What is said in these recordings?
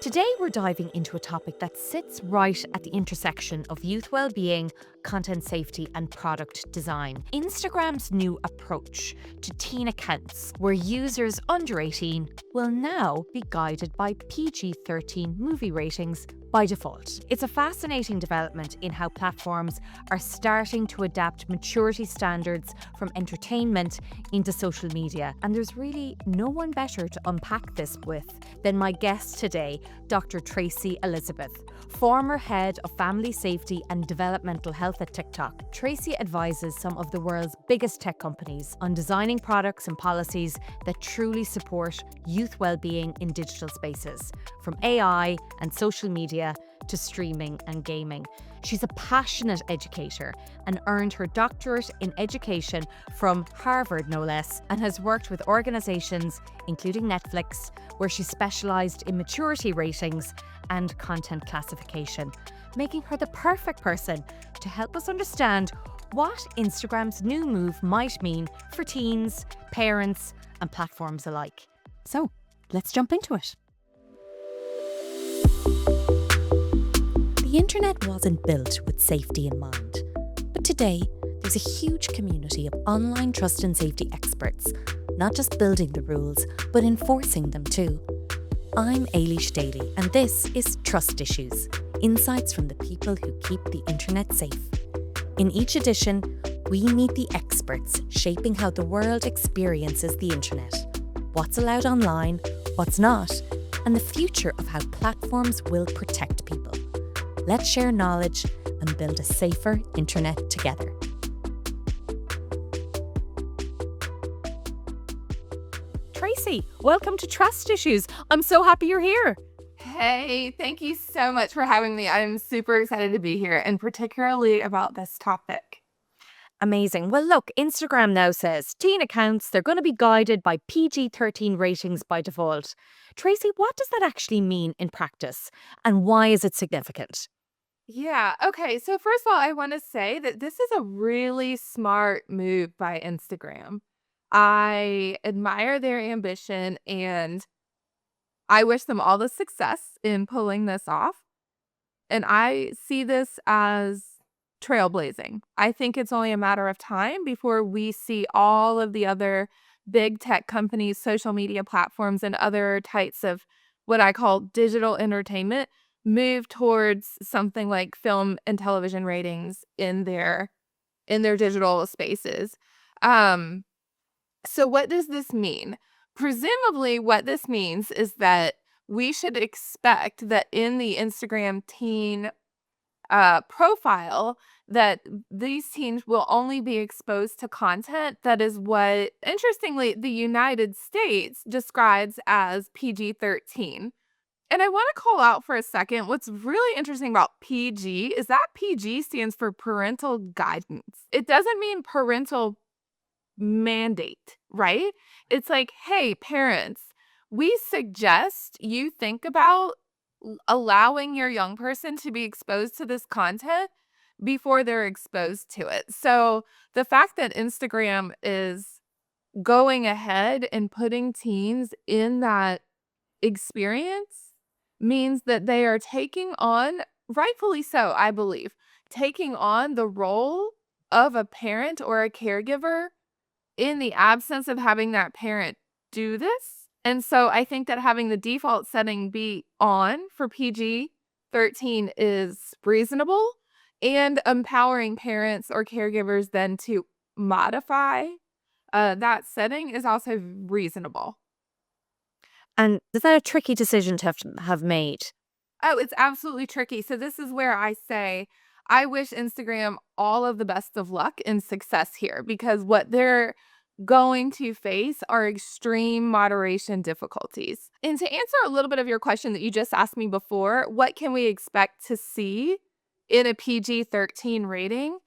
Today, we're diving into a topic that sits right at the intersection of youth well-being, content safety, and product design. Instagram's new approach to teen accounts, where users under 18 will now be guided by PG-13 movie ratings by default. It's a fascinating development in how platforms are starting to adapt maturity standards from entertainment into social media. And there's really no one better to unpack this with than my guest today, Dr. Tracy Elizabeth, former head of family safety and developmental health at TikTok. Tracy advises some of the world's biggest tech companies on designing products and policies that truly support youth well-being in digital spaces, from AI and social media to streaming and gaming. She's a passionate educator and earned her doctorate in education from Harvard, no less, and has worked with organizations including Netflix, where she specialized in maturity ratings and content classification, making her the perfect person to help us understand what Instagram's new move might mean for teens, parents, and platforms alike. So, let's jump into it. The internet wasn't built with safety in mind, but today there's a huge community of online trust and safety experts, not just building the rules, but enforcing them too. I'm Ailish Daly, and this is Trust Issues, insights from the people who keep the internet safe. In each edition, we meet the experts shaping how the world experiences the internet, what's allowed online, what's not, and the future of how platforms will protect people. Let's share knowledge and build a safer internet together. Tracy, welcome to Trust Issues. I'm so happy you're here. Hey, thank you so much for having me. I'm super excited to be here, and particularly about this topic. Amazing. Well, look, Instagram now says teen accounts, they're going to be guided by PG-13 ratings by default. Tracy, what does that actually mean in practice, and why is it significant? Yeah, okay. So, first of all, I want to say that this is a really smart move by Instagram. I admire their ambition and I wish them all the success in pulling this off. And I see this as trailblazing. I think it's only a matter of time before we see all of the other big tech companies, social media platforms, and other types of what I call digital entertainment move towards something like film and television ratings in their digital spaces. Um, so what does this mean? Presumably, what this means is that we should expect that in the Instagram teen profile, that these teens will only be exposed to content that is what, interestingly, the United States describes as PG-13. And I want to call out for a second what's really interesting about PG is that PG stands for parental guidance. It doesn't mean parental mandate, right? It's like, hey, parents, we suggest you think about allowing your young person to be exposed to this content before they're exposed to it. So the fact that Instagram is going ahead and putting teens in that experience means that they are taking on, rightfully so, I believe, taking on the role of a parent or a caregiver in the absence of having that parent do this. And so I think that having the default setting be on for PG-13 is reasonable, and empowering parents or caregivers then to modify that setting is also reasonable. And is that a tricky decision to have made? Oh, it's absolutely tricky. So this is where I say I wish Instagram all of the best of luck and success here, because what they're going to face are extreme moderation difficulties. And to answer a little bit of your question that you just asked me before, what can we expect to see in a PG-13 rating?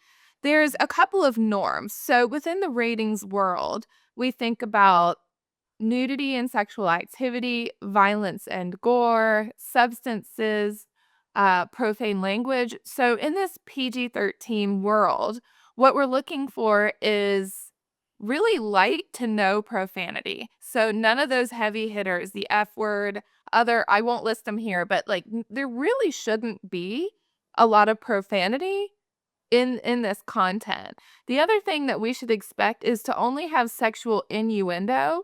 There's a couple of norms. So within the ratings world, we think about nudity and sexual activity, violence and gore, substances, profane language. So in this PG-13 world, what we're looking for is really light to no profanity. So none of those heavy hitters, the F word, other, I won't list them here, but like there really shouldn't be a lot of profanity in this content. The other thing that we should expect is to only have sexual innuendo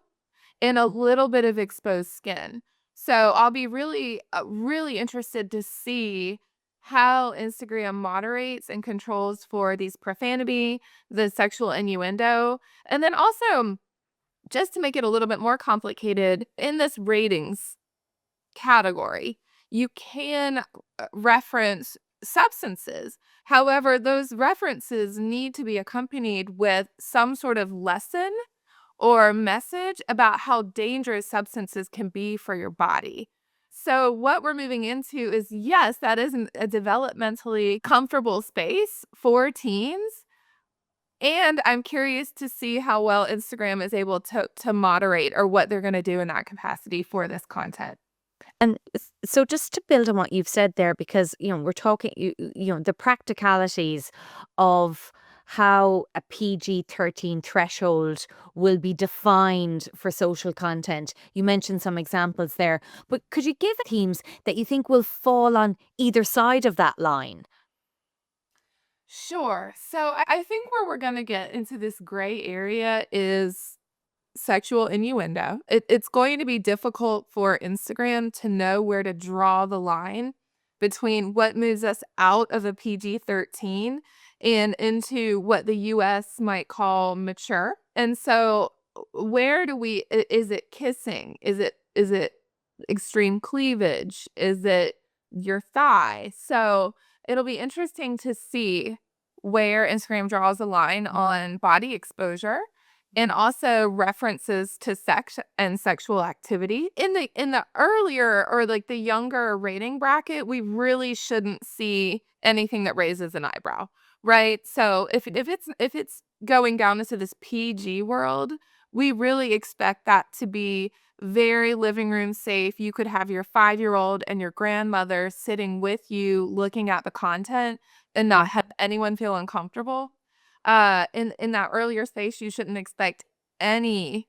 and a little bit of exposed skin. So I'll be really interested to see how Instagram moderates and controls for these profanity, the sexual innuendo, and then also just to make it a little bit more complicated in this ratings category, you can reference substances. However, those references need to be accompanied with some sort of lesson or message about how dangerous substances can be for your body. So, what we're moving into is yes, that is a developmentally comfortable space for teens. And I'm curious to see how well Instagram is able to moderate or what they're going to do in that capacity for this content. And so just to build on what you've said there, because, we're talking, the practicalities of how a PG-13 threshold will be defined for social content. You mentioned some examples there, but could you give themes that you think will fall on either side of that line? Sure. So I think where we're going to get into this gray area is sexual innuendo. It's going to be difficult for Instagram to know where to draw the line between what moves us out of a PG-13 and into what the US might call mature. And so where do is it kissing? Is it extreme cleavage? Is it your thigh? So it'll be interesting to see where Instagram draws a line on body exposure and also references to sex and sexual activity. In the earlier or like the younger rating bracket, we really shouldn't see anything that raises an eyebrow, right? So if it's going down into this PG world, we really expect that to be very living room safe. You could have your 5-year-old and your grandmother sitting with you looking at the content and not have anyone feel uncomfortable. In that earlier space, you shouldn't expect any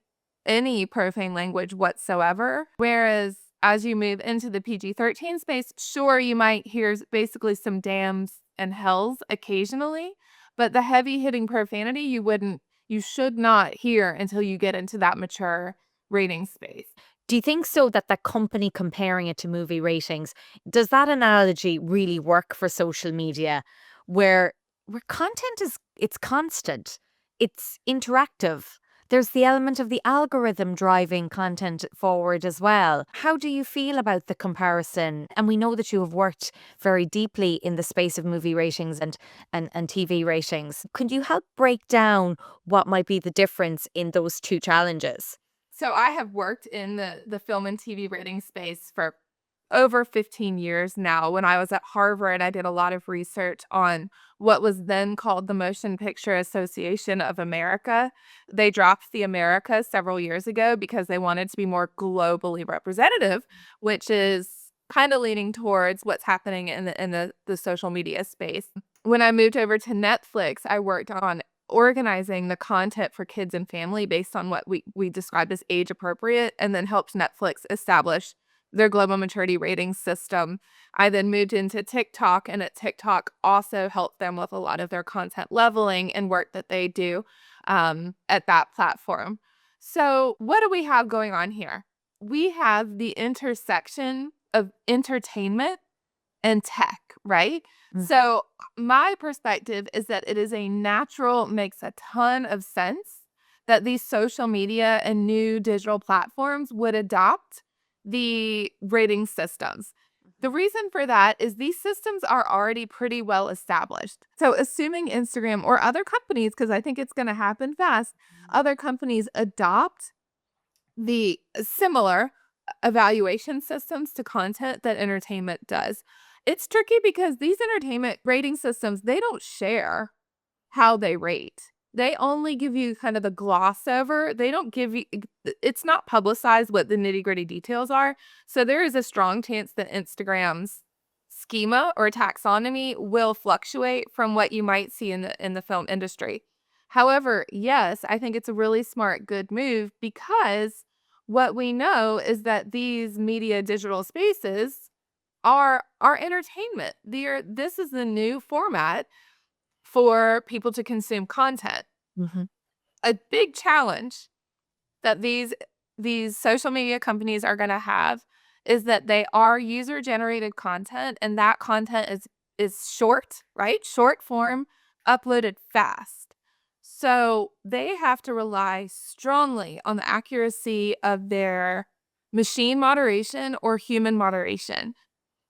profane language whatsoever. Whereas as you move into the PG-13 space, sure, you might hear basically some dams and hells occasionally, but the heavy hitting profanity you should not hear until you get into that mature rating space. Do you think so that the company comparing it to movie ratings, does that analogy really work for social media where content is it's constant, it's interactive. There's the element of the algorithm driving content forward as well. How do you feel about the comparison? And we know that you have worked very deeply in the space of movie ratings and TV ratings. Could you help break down what might be the difference in those two challenges? So I have worked in the film and TV rating space for over 15 years now. When I was at Harvard, I did a lot of research on what was then called the Motion Picture Association of America. They dropped the America several years ago because they wanted to be more globally representative, which is kind of leaning towards what's happening in the social media space. When I moved over to Netflix, I worked on organizing the content for kids and family based on what we described as age appropriate, and then helped Netflix establish their global maturity rating system. I then moved into TikTok, and at TikTok also helped them with a lot of their content leveling and work that they do at that platform. So what do we have going on here? We have the intersection of entertainment and tech, right? Mm. So my perspective is that it is a natural, makes a ton of sense that these social media and new digital platforms would adopt the rating systems. The reason for that is these systems are already pretty well established. So assuming Instagram or other companies, because I think it's going to happen fast, other companies adopt the similar evaluation systems to content that entertainment does. It's tricky because these entertainment rating systems, they don't share how they rate. They only give you kind of the gloss over. They don't give you, it's not publicized what the nitty-gritty details are. So there is a strong chance that Instagram's schema or taxonomy will fluctuate from what you might see in the film industry. However, yes, I think it's a really smart, good move because What we know is that these media digital spaces are entertainment. This is the new format for people to consume content. Hmm. A big challenge that these social media companies are going to have is that they are user generated content, and that content is short, right? Short form, uploaded fast. So they have to rely strongly on the accuracy of their machine moderation or human moderation.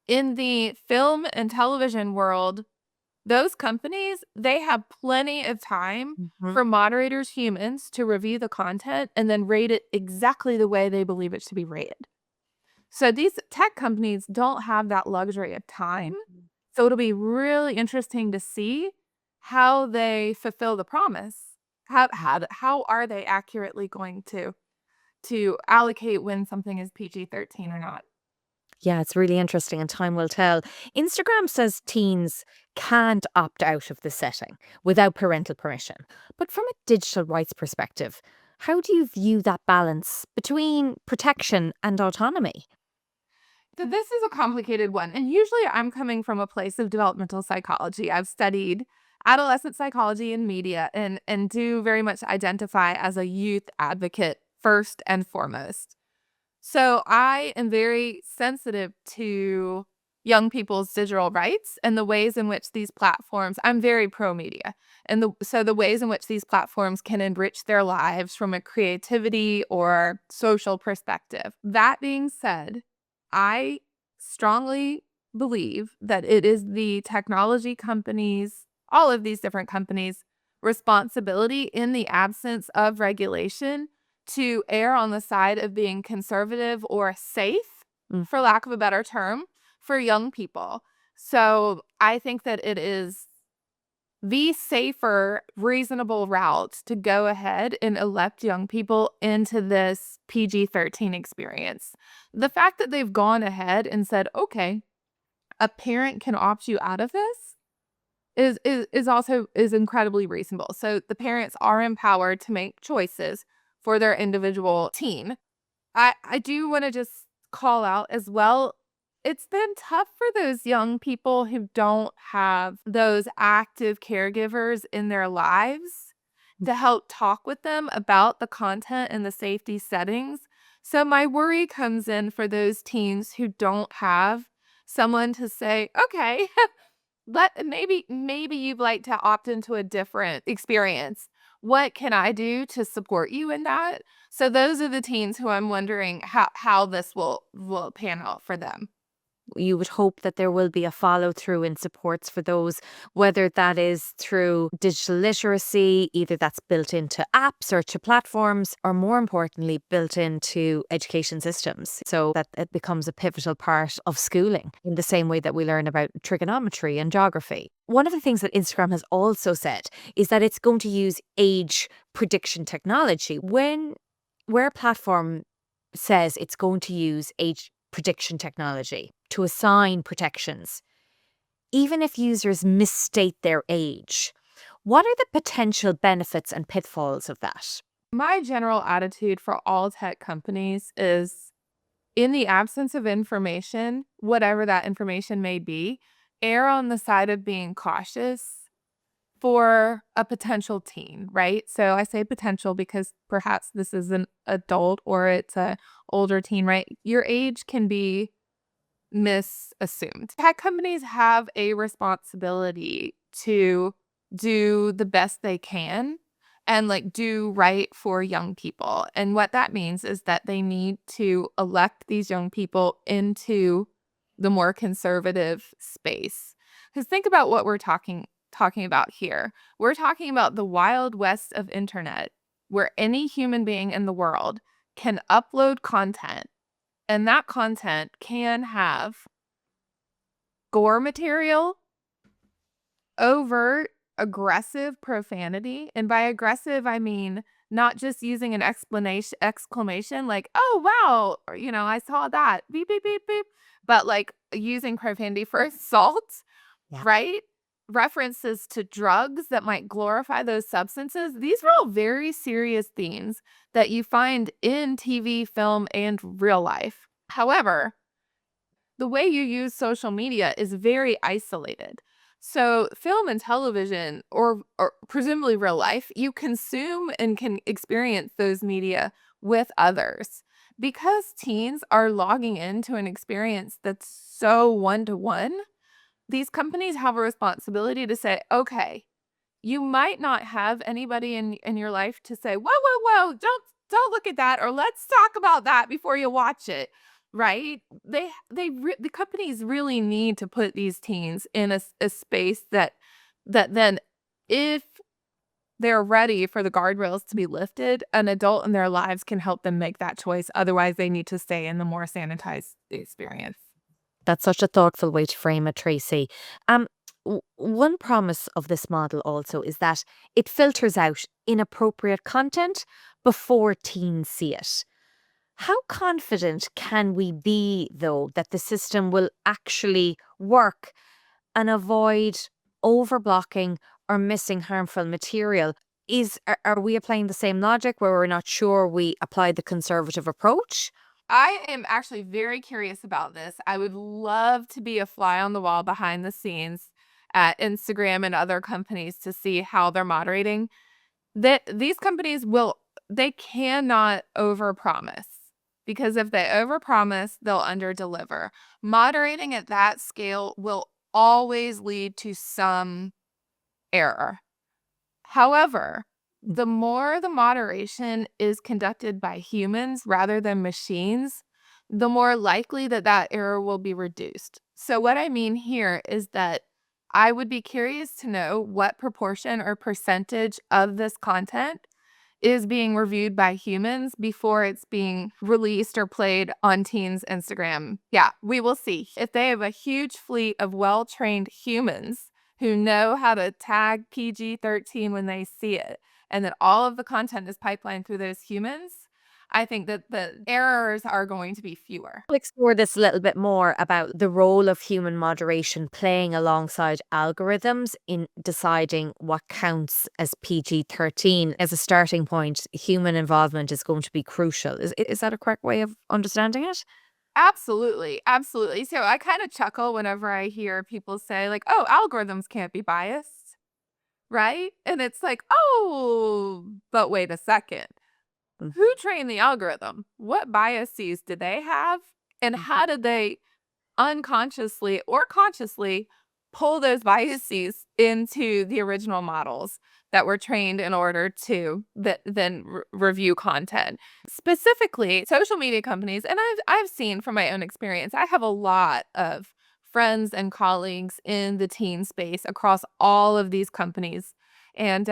In the film and television world, those companies, they have plenty of time Hmm. for moderators, humans, to review the content and then rate it exactly the way they believe it should be rated. So these tech companies don't have that luxury of time. So it'll be really interesting to see how they fulfill the promise. How are they accurately going to allocate when something is PG-13 or not? Yeah, it's really interesting, and time will tell. Instagram says teens can't opt out of the setting without parental permission. But from a digital rights perspective, how do you view that balance between protection and autonomy? So this is a complicated one. And usually I'm coming from a place of developmental psychology. I've studied adolescent psychology and media and do very much identify as a youth advocate first and foremost. So I am very sensitive to young people's digital rights and the ways in which these platforms, I'm very pro media. And the ways in which these platforms can enrich their lives from a creativity or social perspective. That being said, I strongly believe that it is the technology companies, all of these different companies, responsibility in the absence of regulation to err on the side of being conservative or safe, Mm. for lack of a better term, for young people. So I think that it is the safer, reasonable route to go ahead and elect young people into this PG-13 experience. The fact that they've gone ahead and said, okay, a parent can opt you out of this is also is incredibly reasonable. So the parents are empowered to make choices for their individual teen. I do wanna just call out as well, it's been tough for those young people who don't have those active caregivers in their lives to help talk with them about the content and the safety settings. So my worry comes in for those teens who don't have someone to say, "Okay, maybe you'd like to opt into a different experience. What can I do to support you in that?" So those are the teens who I'm wondering how this will pan out for them. You would hope that there will be a follow through in supports for those, whether that is through digital literacy, either that's built into apps or to platforms, or more importantly, built into education systems so that it becomes a pivotal part of schooling in the same way that we learn about trigonometry and geography. One of the things that Instagram has also said is that it's going to use age prediction technology. Where a platform says it's going to use age prediction technology to assign protections, even if users misstate their age. What are the potential benefits and pitfalls of that? My general attitude for all tech companies is, in the absence of information, whatever that information may be, err on the side of being cautious for a potential teen, right? So I say potential because perhaps this is an adult or it's a older teen, right? Your age can be misassumed. Tech companies have a responsibility to do the best they can and like do right for young people. And what that means is that they need to elect these young people into the more conservative space. Because think about what we're talking about here. We're talking about the wild west of internet where any human being in the world can upload content, and that content can have gore material, overt, aggressive profanity. And by aggressive, I mean not just using an exclamation like, "Oh, wow," or, "I saw that, beep, beep, beep, beep," but like using profanity for assault, Yeah. right? references to drugs that might glorify those substances. These are all very serious themes that you find in TV, film, and real life. However, the way you use social media is very isolated. So, film and television, or presumably real life, you consume and can experience those media with others. Because teens are logging into an experience that's so one to one, these companies have a responsibility to say, okay, you might not have anybody in your life to say, "Whoa, whoa, whoa, don't look at that," or "Let's talk about that before you watch it," right? The companies really need to put these teens in a space that then, if they're ready for the guardrails to be lifted, an adult in their lives can help them make that choice. Otherwise, they need to stay in the more sanitized experience. That's such a thoughtful way to frame it, Tracy. Um, one promise of this model also is that it filters out inappropriate content before teens see it. How confident can we be, though, that the system will actually work and avoid overblocking or missing harmful material? Are we applying the same logic where we're not sure we apply the conservative approach? I am actually very curious about this. I would love to be a fly on the wall behind the scenes at Instagram and other companies to see how they're moderating. That these companies will they cannot overpromise, because if they overpromise, they'll underdeliver. Moderating at that scale will always lead to some error. However, the more the moderation is conducted by humans rather than machines, the more likely that that error will be reduced. So, what I mean here is that I would be curious to know what proportion or percentage of this content is being reviewed by humans before it's being released or played on teens' Instagram. Yeah, we will see. If they have a huge fleet of well-trained humans who know how to tag PG-13 when they see it, and that all of the content is pipelined through those humans, I think that the errors are going to be fewer. We'll explore this a little bit more about the role of human moderation playing alongside algorithms in deciding what counts as PG-13. As a starting point, human involvement is going to be crucial. Is that a correct way of understanding it? Absolutely, absolutely. So I kind of chuckle whenever I hear people say, like, "Oh, algorithms can't be biased," right? And it's like, "Oh, but wait a second. Who trained the algorithm? What biases did they have? And Mhm. how did they unconsciously or consciously pull those biases into the original models that were trained in order to then review content? Specifically, social media companies, and I've seen from my own experience, I have a lot of friends and colleagues in the teen space across all of these companies. And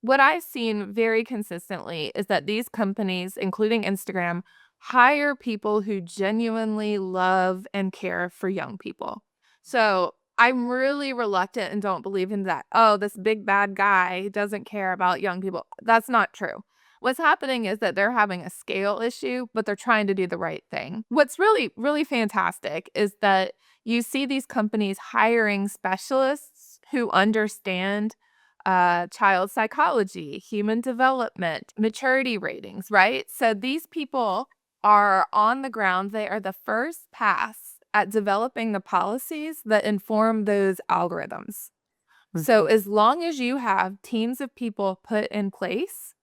what I've seen very consistently is that these companies, including Instagram, hire people who genuinely love and care for young people. So I'm really reluctant and don't believe in that. Oh, this big bad guy doesn't care about young people. That's not true. What's happening is that they're having a scale issue, but they're trying to do the right thing. What's really, really fantastic is that you see these companies hiring specialists who understand child psychology, human development, maturity ratings, right? So these people are on the ground. They are the first pass at developing the policies that inform those algorithms. So, Mhm. as long as you have teams of people put in place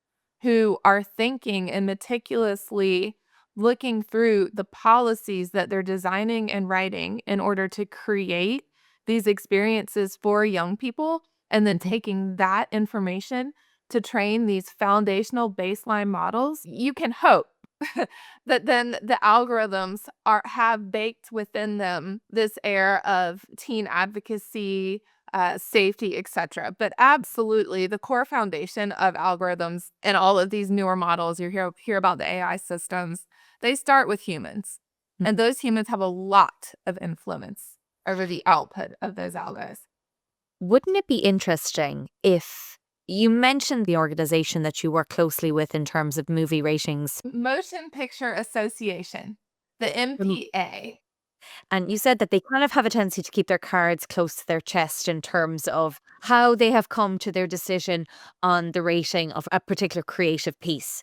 who are thinking and meticulously looking through the policies that they're designing and writing in order to create these experiences for young people, and then Mhm. taking that information to train these foundational baseline models, you can hope that then the algorithms have baked within them this air of teen advocacy, safety, etc. But absolutely, the core foundation of algorithms and all of these newer models, you hear about the AI systems, they start with humans. And Mhm. those humans have a lot of influence over the output of those algos. Wouldn't it be interesting if you mentioned the organization that you work closely with in terms of movie ratings? Motion Picture Association, the Um, MPA. And you said that they kind of have a tendency to keep their cards close to their chest in terms of how they have come to their decision on the rating of a particular creative piece.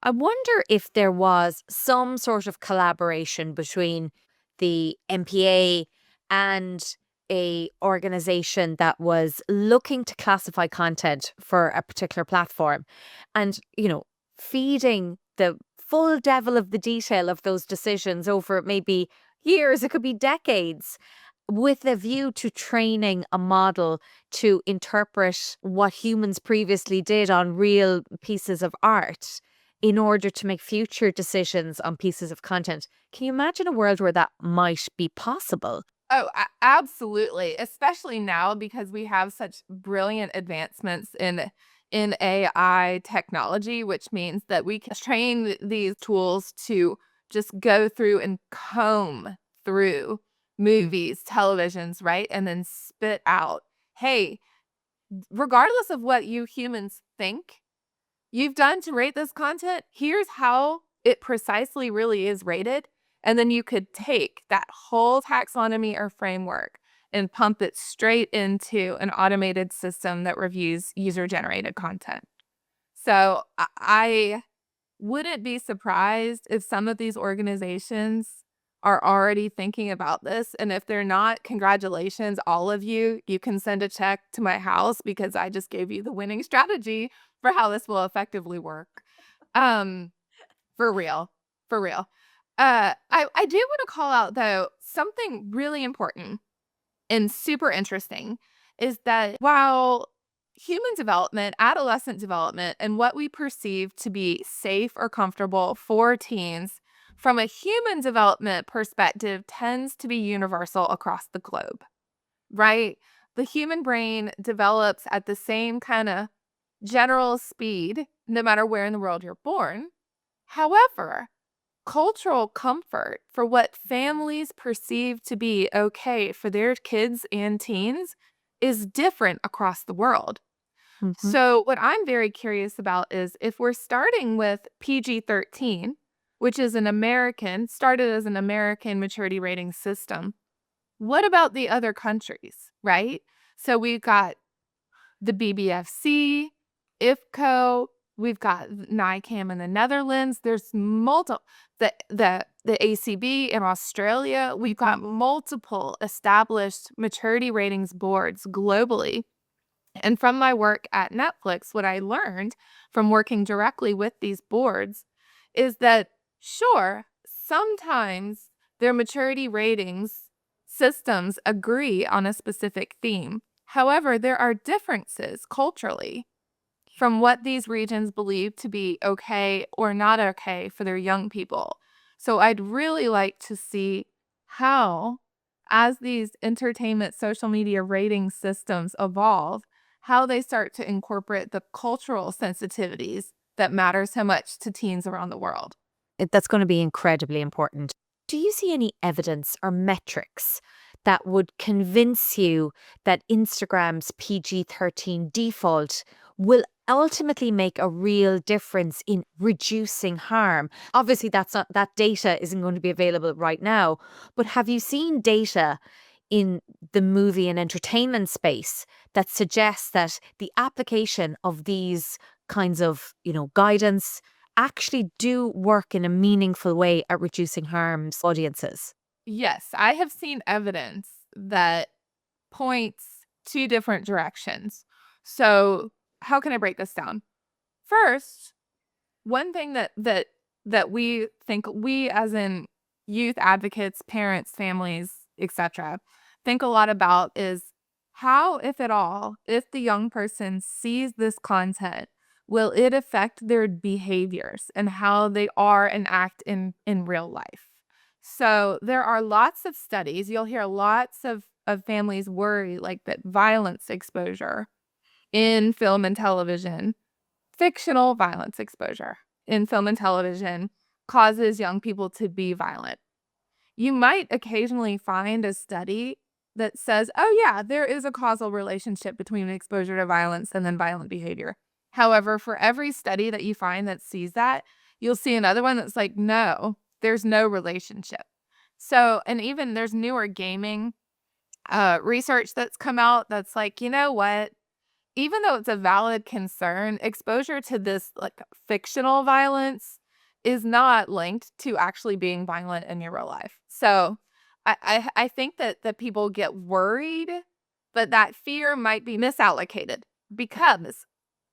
I wonder if there was some sort of collaboration between the MPA and a organization that was looking to classify content for a particular platform and, feeding the full devil of the detail of those decisions over maybe years, it could be decades, with a view to training a model to interpret what humans previously did on real pieces of art in order to make future decisions on pieces of content. Can you imagine a world where that might be possible? Oh, absolutely, especially now because we have such brilliant advancements in AI technology, which means that we can train these tools to just go through and comb through movies, televisions, right? And then spit out, "Hey, regardless of what you humans think you've done to rate this content, here's how it precisely really is rated." And then you could take that whole taxonomy or framework and pump it straight into an automated system that reviews user-generated content. So I wouldn't be surprised if some of these organizations are already thinking about this. And if they're not, congratulations, all of you. You can send a check to my house because I just gave you the winning strategy for how this will effectively work. Um, for real. For real. I do want to call out, though, something really important and super interesting is that while human development, adolescent development, and what we perceive to be safe or comfortable for teens from a human development perspective tends to be universal across the globe, right? The human brain develops at the same kind of general speed no matter where in the world you're born. However, cultural comfort for what families perceive to be okay for their kids and teens is different across the world. Mhm. So, what I'm very curious about is if we're starting with PG-13, which is started as an American maturity rating system, what about the other countries, right? So, we've got the BBFC, IFCO, we've got NICAM in the Netherlands. There's multiple the ACB in Australia. We've got multiple established maturity ratings boards globally. And from my work at Netflix, what I learned from working directly with these boards is that, sure, sometimes their maturity ratings systems agree on a specific theme. However, there are differences culturally from what these regions believe to be okay or not okay for their young people. So I'd really like to see how, as these entertainment social media rating systems evolve, how they start to incorporate the cultural sensitivities that matter so much to teens around the world. That's going to be incredibly important. Do you see any evidence or metrics that would convince you that Instagram's PG-13 default will ultimately make a real difference in reducing harm? Obviously, that data isn't going to be available right now, but have you seen data in the movie and entertainment space that suggests that the application of these kinds of, guidance actually do work in a meaningful way at reducing harms audiences? Yes, I have seen evidence that points two different directions. So, how can I break this down? First, one thing that we as in youth advocates, parents, families, etc., think a lot about is how, if at all, if the young person sees this content, will it affect their behaviors and how they are and act in real life? So there are lots of studies. You'll hear lots of families worry like that violence exposure in film and television, fictional violence exposure in film and television causes young people to be violent. You might occasionally find a study that says, oh, yeah, there is a causal relationship between exposure to violence and then violent behavior. However, for every study that you find that sees that, you'll see another one that's like, no, there's no relationship. So, and even there's newer gaming research that's come out that's like, you know what? Even though it's a valid concern, exposure to this like fictional violence is not linked to actually being violent in your real life. So I think that people get worried, but that fear might be misallocated because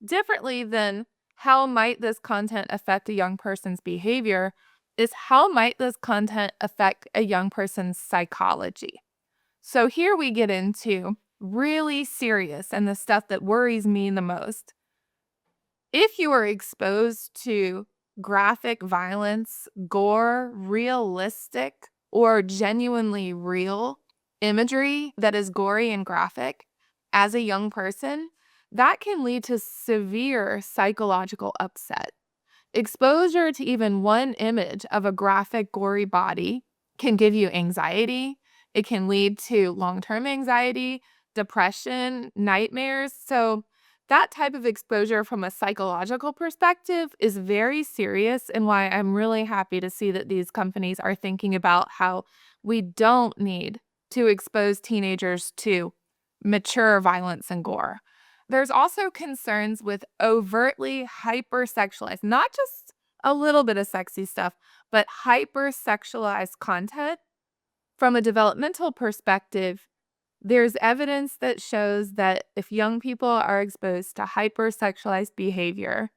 differently than how might this content affect a young person's behavior is how might this content affect a young person's psychology. So here we get into really serious and the stuff that worries me the most. If you are exposed to graphic violence, gore, realistic, or genuinely real imagery that is gory and graphic as a young person, that can lead to severe psychological upset. Exposure to even one image of a graphic, gory body can give you anxiety. It can lead to long-term anxiety, depression, nightmares. So that type of exposure from a psychological perspective is very serious, and why I'm really happy to see that these companies are thinking about how we don't need to expose teenagers to mature violence and gore. There's also concerns with overtly hypersexualized, not just a little bit of sexy stuff, but hypersexualized content. From a developmental perspective, there's evidence that shows that if young people are exposed to hypersexualized behavior,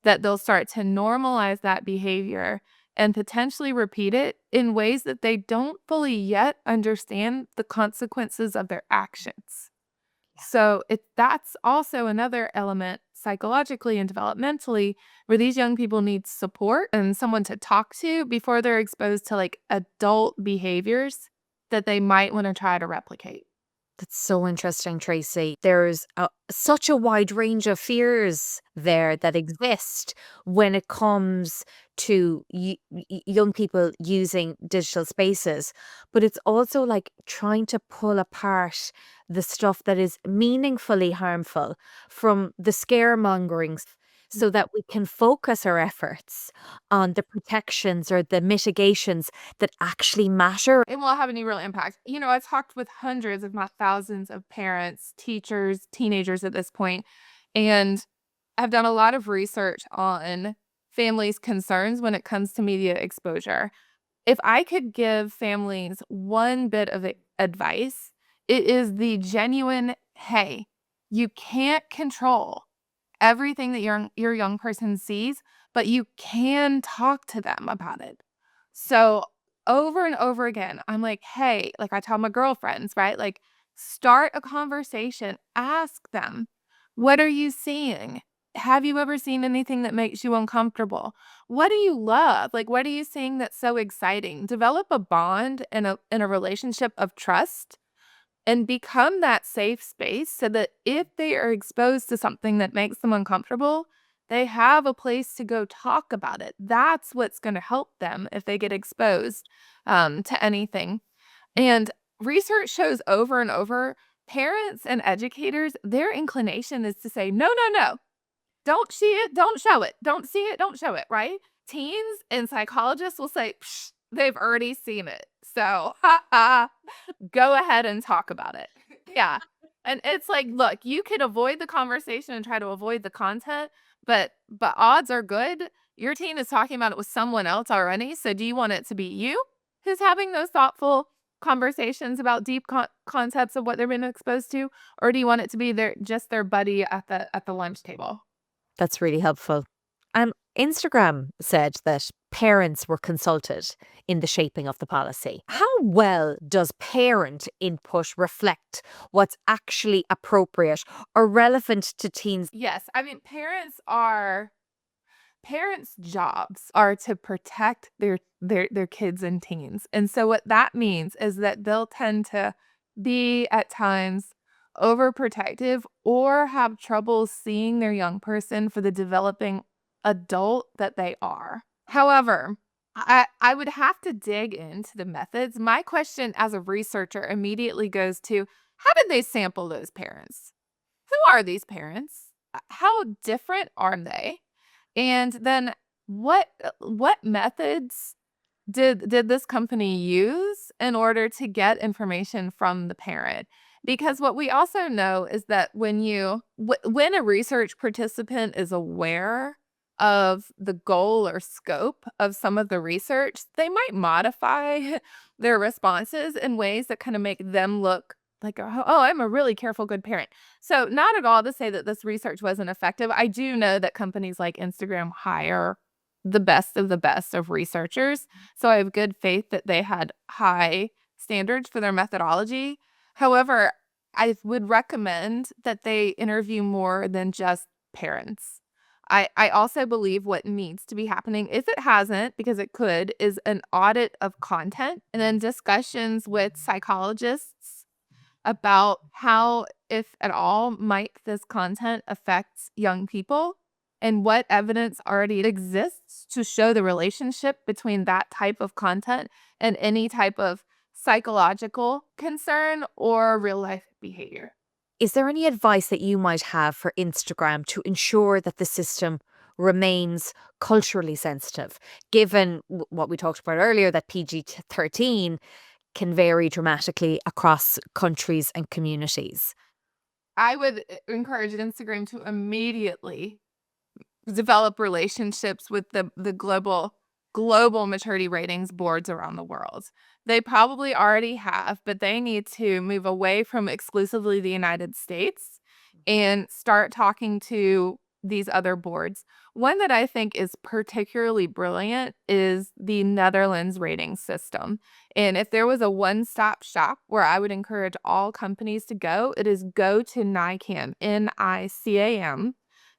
that they'll start to normalize that behavior and potentially repeat it in ways that they don't fully yet understand the consequences of their actions. So that's also another element psychologically and developmentally where these young people need support and someone to talk to before they're exposed to like adult behaviors that they might want to try to replicate. That's so interesting, Tracy. There's such a wide range of fears there that exist when it comes to young people using digital spaces. But it's also like trying to pull apart the stuff that is meaningfully harmful from the scaremongering so that we can focus our efforts on the protections or the mitigations that actually matter. It won't have any real impact. I talked with hundreds, if not thousands, of parents, teachers, teenagers at this point, and I've done a lot of research on families' concerns when it comes to media exposure. If I could give families one bit of advice, it is the genuine, hey, you can't control everything that your young person sees, but you can talk to them about it. So over and over again, I'm like, hey, like I tell my girlfriends, right? Like, start a conversation, ask them, what are you seeing? Have you ever seen anything that makes you uncomfortable? What do you love? Like, what are you seeing that's so exciting? Develop a bond and a relationship of trust and become that safe space so that if they are exposed to something that makes them uncomfortable, they have a place to go talk about it. That's what's going to help them if they get exposed to anything. And research shows over and over parents and educators, their inclination is to say, no, no, no, don't see it, don't show it. Don't see it, don't show it, right? Teens and psychologists will say, psh, they've already seen it. So, go ahead and talk about it. Yeah. And it's like, look, you could avoid the conversation and try to avoid the content, but odds are good your teen is talking about it with someone else already. So do you want it to be you who's having those thoughtful conversations about deep concepts of what they're being exposed to, or do you want it to be their buddy at the lunch table? That's really helpful. Instagram said that parents were consulted in the shaping of the policy. How well does parent input reflect what's actually appropriate or relevant to teens? Yes, I mean parents' jobs are to protect their kids and teens. And so what that means is that they'll tend to be at times overprotective or have trouble seeing their young person for the developing adult that they are. However, I would have to dig into the methods. My question as a researcher immediately goes to how did they sample those parents? Who are these parents? How different are they? And then what methods did this company use in order to get information from the parent? Because what we also know is that when a research participant is aware of the goal or scope of some of the research, they might modify their responses in ways that kind of make them look like, oh, I'm a really careful, good parent. So, not at all to say that this research wasn't effective. I do know that companies like Instagram hire the best of researchers. So, I have good faith that they had high standards for their methodology. However, I would recommend that they interview more than just parents. I also believe what needs to be happening, if it hasn't, because it could, is an audit of content and then discussions with psychologists about how, if at all, might this content affect young people and what evidence already exists to show the relationship between that type of content and any type of psychological concern or real life behavior. Is there any advice that you might have for Instagram to ensure that the system remains culturally sensitive, given what we talked about earlier, that PG-13 can vary dramatically across countries and communities? I would encourage Instagram to immediately develop relationships with the global maturity ratings boards around the world. They probably already have, but they need to move away from exclusively the United States and start talking to these other boards. One that I think is particularly brilliant is the Netherlands rating system. And if there was a one-stop shop where I would encourage all companies to go, it is go to NICAM, NICAM.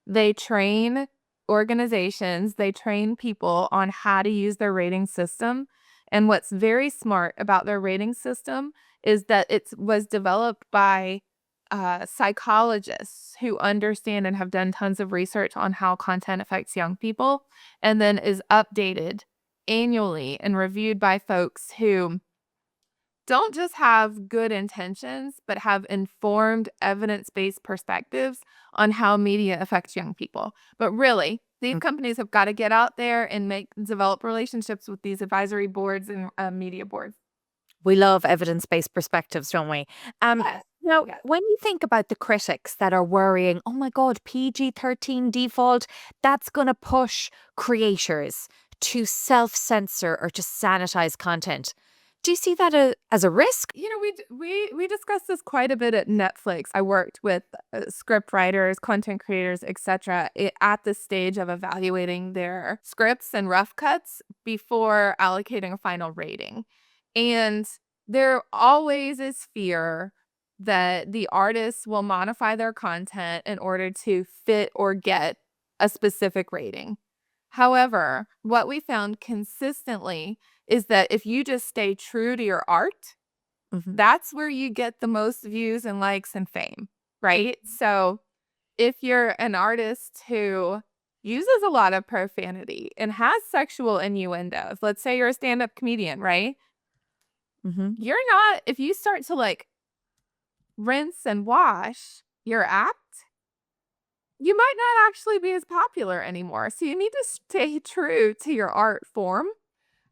They train organizations, they train people on how to use their rating system. And what's very smart about their rating system is that it was developed by psychologists who understand and have done tons of research on how content affects young people, and then is updated annually and reviewed by folks who don't just have good intentions, but have informed, evidence based perspectives on how media affects young people. But really, these Mm. companies have got to get out there and develop relationships with these advisory boards and media boards. We love evidence based perspectives, don't we? Yes. Now, Yes. when you think about the critics that are worrying, oh my God, PG-13 default, that's going to push creators to self censor or to sanitize content. Do you see that as a risk? We discussed this quite a bit at Netflix. I worked with script writers, content creators, etc. At the stage of evaluating their scripts and rough cuts before allocating a final rating. And there always is fear that the artists will modify their content in order to fit or get a specific rating. However, what we found consistently is that if you just stay true to your art, Mhm. that's where you get the most views and likes and fame, right? So if you're an artist who uses a lot of profanity and has sexual innuendos, let's say you're a stand up comedian, right? Mhm. You're not, if you start to like rinse and wash your act, you might not actually be as popular anymore. So you need to stay true to your art form.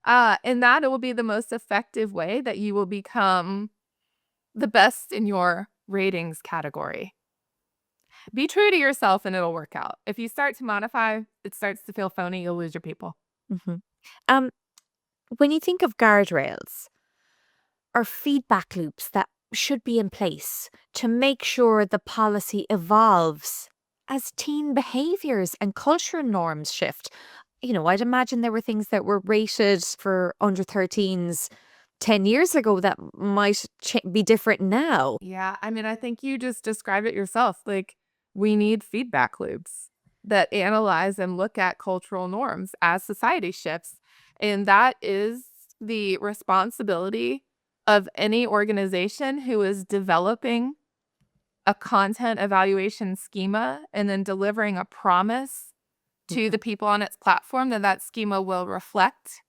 And that it will be the most effective way that you will become the best in your ratings category. Be true to yourself and it'll work out. If you start to modify, it starts to feel phony, you'll lose your people. Mhm. Um, when you think of guardrails or feedback loops that should be in place to make sure the policy evolves as teen behaviors and cultural norms shift. I'd imagine there were things that were rated for under 13s 10 years ago that might be different now. Yeah, I mean, I think you just described it yourself. Like, we need feedback loops that analyze and look at cultural norms as society shifts. And that is the responsibility of any organization who is developing a content evaluation schema and then delivering a promise to the people on its platform that that schema will reflect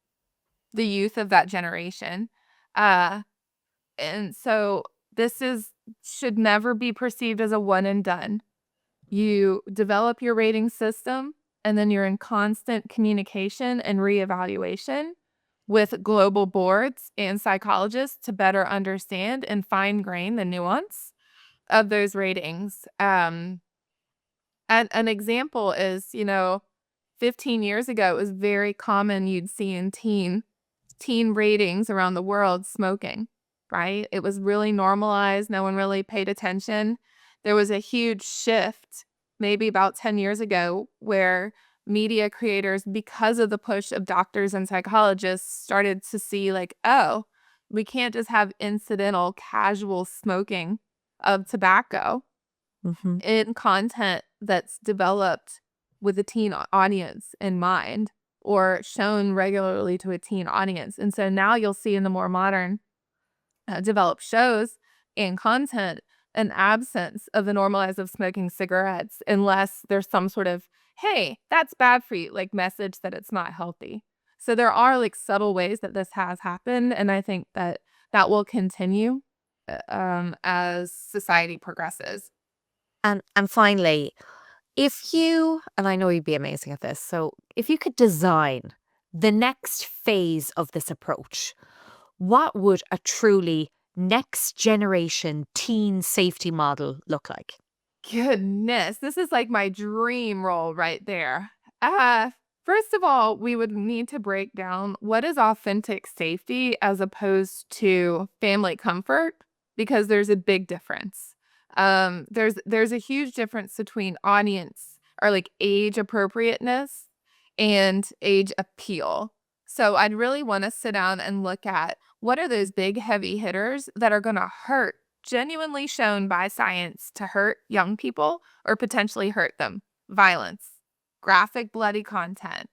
the youth of that generation. Uh, and so this is should never be perceived as a one and done. You develop your rating system and then you're in constant communication and reevaluation with global boards and psychologists to better understand and fine grain the nuance of those ratings. And an example is, 15 years ago, it was very common you'd see in teen ratings around the world smoking, right? It was really normalized. No one really paid attention. There was a huge shift maybe about 10 years ago where media creators, because of the push of doctors and psychologists, started to see like, oh, we can't just have incidental, casual smoking of tobacco Mm-hmm. in content that's developed with a teen audience in mind or shown regularly to a teen audience. And so now you'll see in the more modern developed shows and content an absence of the normalize of smoking cigarettes unless there's some sort of, hey, that's bad for you, like message that it's not healthy. So there are like subtle ways that this has happened. And I think that that will continue as society progresses. And finally, if you, and I know you'd be amazing at this, so if you could design the next phase of this approach, what would a truly next generation teen safety model look like? Goodness, this is like my dream role right there. Uh, First of all, we would need to break down what is authentic safety as opposed to family comfort, because there's a big difference. There's a huge difference between audience or like age appropriateness and age appeal. So I'd really want to sit down and look at what are those big heavy hitters that are going to hurt, genuinely shown by science to hurt young people or potentially hurt them. Violence, graphic, bloody content,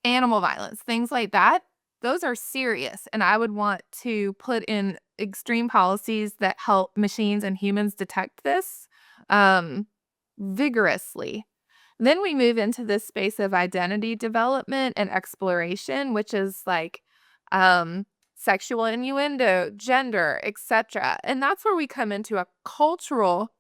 animal violence, things like that. Those are serious. And I would want to put in extreme policies that help machines and humans detect this vigorously. Then we move into this space of identity development and exploration, which is like sexual innuendo, gender, etc. And that's where we come into a cultural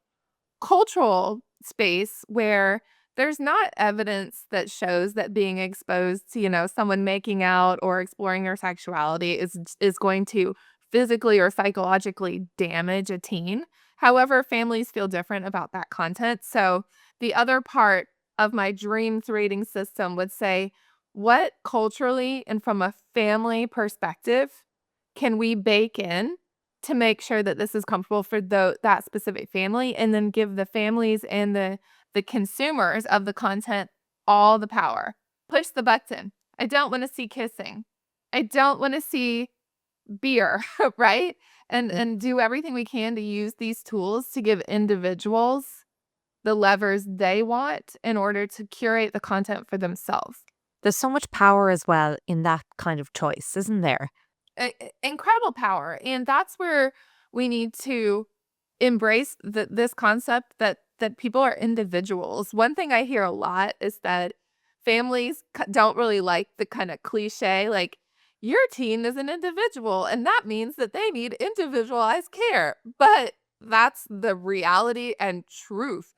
space where there's not evidence that shows that being exposed to, someone making out or exploring their sexuality is going to physically or psychologically damage a teen. However, families feel different about that content. So the other part of my dreams rating system would say, what culturally and from a family perspective can we bake in to make sure that this is comfortable for that specific family, and then give the families and the consumers of the content all the power. Push the button. I don't want to see kissing. I don't want to see beer, right? And do everything we can to use these tools to give individuals the levers they want in order to curate the content for themselves. There's so much power as well in that kind of choice, isn't there? Incredible power. And that's where we need to embrace this concept that people are individuals. One thing I hear a lot is that families don't really like the kind of cliche, like, your teen is an individual, and that means that they need individualized care. But that's the reality and truth.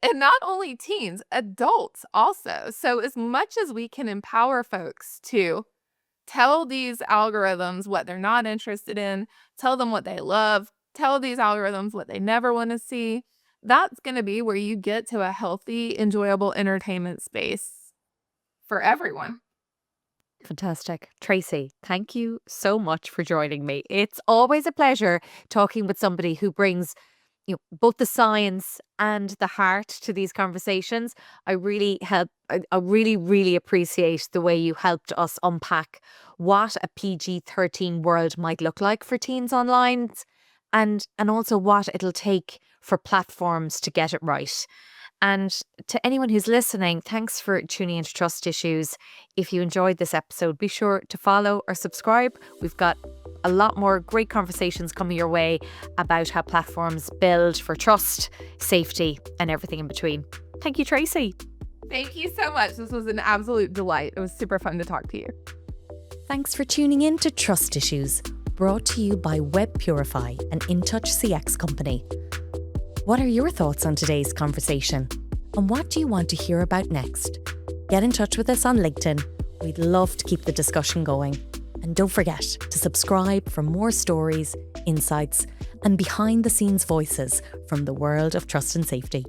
And not only teens, adults also. So as much as we can empower folks to tell these algorithms what they're not interested in, tell them what they love, tell these algorithms what they never want to see, that's going to be where you get to a healthy, enjoyable entertainment space for everyone. Fantastic. Tracy, thank you so much for joining me. It's always a pleasure talking with somebody who brings both the science and the heart to these conversations. I really really appreciate the way you helped us unpack what a PG-13 world might look like for teens online, and also what it'll take for platforms to get it right. And to anyone who's listening, thanks for tuning into Trust Issues. If you enjoyed this episode, be sure to follow or subscribe. We've got a lot more great conversations coming your way about how platforms build for trust, safety, and everything in between. Thank you, Tracy. Thank you so much. This was an absolute delight. It was super fun to talk to you. Thanks for tuning in to Trust Issues, brought to you by Web Purify, an InTouch CX company. What are your thoughts on today's conversation? And what do you want to hear about next? Get in touch with us on LinkedIn We'd love to keep the discussion going. And don't forget to subscribe for more stories, insights, and behind the scenes voices from the world of trust and safety.